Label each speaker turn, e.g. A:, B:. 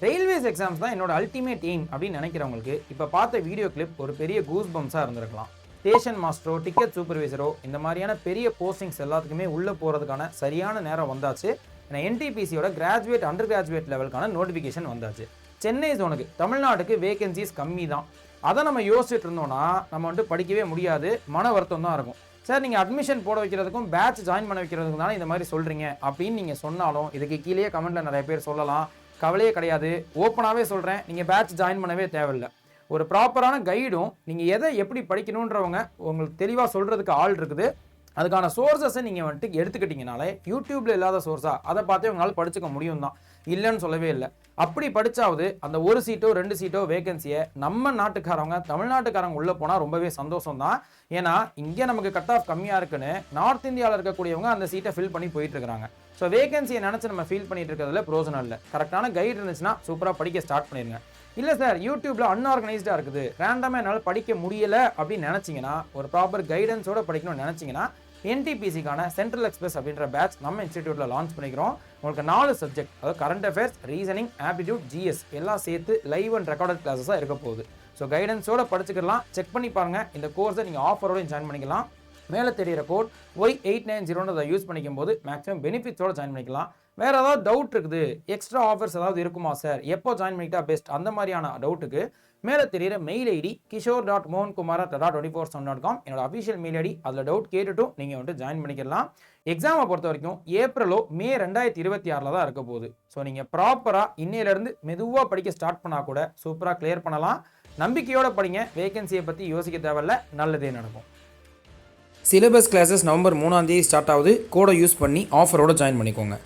A: Railways exams தான் என்னோட ultimate aim அப்படின்னு நினைக்கிறவங்களுக்கு இப்போ பார்த்த வீடியோ கிளிப் ஒரு பெரிய கூஸ் பம்ஸாக இருந்திருக்கலாம். ஸ்டேஷன் மாஸ்டரோ, டிக்கெட் சூப்பர்வைசரோ, இந்த மாதிரியான பெரிய போஸ்டிங்ஸ் எல்லாத்துக்குமே உள்ளே போகிறதுக்கான சரியான நேரம் வந்தாச்சு. ஏன்னா என்டிபிசியோட கிராஜுவேட், அண்டர் கிராஜுவேட் லெவலுக்கான நோட்டிஃபிகேஷன் வந்தாச்சு. சென்னை ஜோனுக்கு, தமிழ்நாட்டுக்கு வேகன்சிஸ் கம்மி தான். அதை நம்ம யோசிச்சுட்டு இருந்தோம்னா நம்ம வந்துட்டு படிக்கவே முடியாது, மன வருத்தம் தான் இருக்கும். சார் நீங்கள் அட்மிஷன் போட வைக்கிறதுக்கும் பேட்ச் ஜாயின் பண்ண வைக்கிறதுக்கும் தானே இந்த மாதிரி சொல்கிறீங்க அப்படின்னு நீங்கள் சொன்னாலும் இதுக்கு கீழே கமெண்ட்டில் நிறைய பேர் சொல்லலாம். கவலையே கிடையாது, ஓப்பனாகவே சொல்கிறேன், நீங்கள் பேட்ச் ஜாயின் பண்ணவே தேவையில்லை. ஒரு ப்ராப்பரான கைடும், நீங்கள் எதை எப்படி படிக்கணுன்றவங்க உங்களுக்கு தெளிவாக சொல்கிறதுக்கு ஆள் இருக்குது. அதுக்கான சோர்ஸஸை நீங்கள் வந்துட்டு எடுத்துக்கிட்டிங்கனாலே யூடியூப்பில் இல்லாத சோர்ஸாக அதை பார்த்தே உங்களால் படிச்சுக்க முடியும் தான், இல்லைன்னு சொல்லவே இல்லை. அப்படி படித்தாவது அந்த ஒரு சீட்டோ 2 சீட்டோ வேகன்சியை நம்ம நாட்டுக்காரவங்க, தமிழ்நாட்டுக்காரங்க உள்ளே போனால் ரொம்பவே சந்தோஷம் தான். ஏன்னா இங்கே நமக்கு கட் ஆஃப் கம்மியாக இருக்குன்னு நார்த் இந்தியாவில் இருக்கக்கூடியவங்க அந்த சீட்டை ஃபில் பண்ணி போயிட்டு இருக்கிறாங்க. ஸோ வேகன்சியை நினச்சி நம்ம ஃபீல் பண்ணிட்டு இருக்கிறதுல பிரோஜனம் இல்லை. கரெக்டான கைடு இருந்துச்சுன்னா சூப்பராக படிக்க ஸ்டார்ட் பண்ணிடுங்க. இல்லை சார் யூடியூப்பில் அன்ஆர்கனைஸ்டாக இருக்குது, ரேண்டமாக என்னால் படிக்க முடியலை அப்படின்னு நினச்சிங்கன்னா, ஒரு ப்ராப்பர் கைடன்ஸோடு படிக்கணும்னு நினச்சிங்கன்னா என்டிபிசிக்கான சென்ட்ரல் எக்ஸ்பிரஸ் அப்படின்ற பேட்ச் நம்ம இன்ஸ்டிடியூட்டில் லான்ச் பண்ணிக்கிறோம். உங்களுக்கு 4 சப்ஜெக்ட், அதாவது current affairs, reasoning, aptitude, GS எல்லாம் சேர்த்து லைவ் அண்ட் ரெக்கார்டட் கிளாஸஸாக இருக்க போகுது. ஸோ கைடன்ஸோடு படிச்சுக்கலாம். செக் பண்ணி பாருங்கள். இந்த கோர்ஸை நீங்கள் ஆஃபரோடு ஜாயின் பண்ணிக்கலாம். மேலே தெரிகிற கோட் Y890 யூஸ் பண்ணிக்கும் போது மேக்ஸிமம் பெனிஃபிட்ஸோடு ஜாயின் பண்ணிக்கலாம். வேறு ஏதாவது டவுட் இருக்குது, எக்ஸ்ட்ரா ஆஃபர்ஸ் ஏதாவது இருக்குமா சார், எப்போ ஜாயின் பண்ணிக்கிட்டா பெஸ்ட், அந்த மாதிரியான டவுட்டுக்கு மேலே தெரிகிற மெயில் ஐடி kishore.mohankumar@247.com என்னோட அஃபிஷியல் மெயில் ஐடி. அதில் டவுட் கேட்டுட்டும் நீங்கள் வந்துட்டு ஜாயின் பண்ணிக்கலாம். எக்ஸாமை பொறுத்த வரைக்கும் ஏப்ரலோ மே 2026 தான் இருக்க போகுது. ஸோ நீங்கள் ப்ராப்பராக இன்னையிலேருந்து மெதுவாக படிக்க ஸ்டார்ட் பண்ணால் கூட சூப்பராக கிளியர் பண்ணலாம். நம்பிக்கையோடு படிங்க, வேகன்சியை பற்றி யோசிக்க தேவையில்ல, நல்லதே நடக்கும். சிலபஸ் கிளாஸஸ் நவம்பர் 3 ஸ்டார்ட் ஆகுது. கோடை யூஸ் பண்ணி ஆஃபரோடு ஜாயின் பண்ணிக்கோங்க.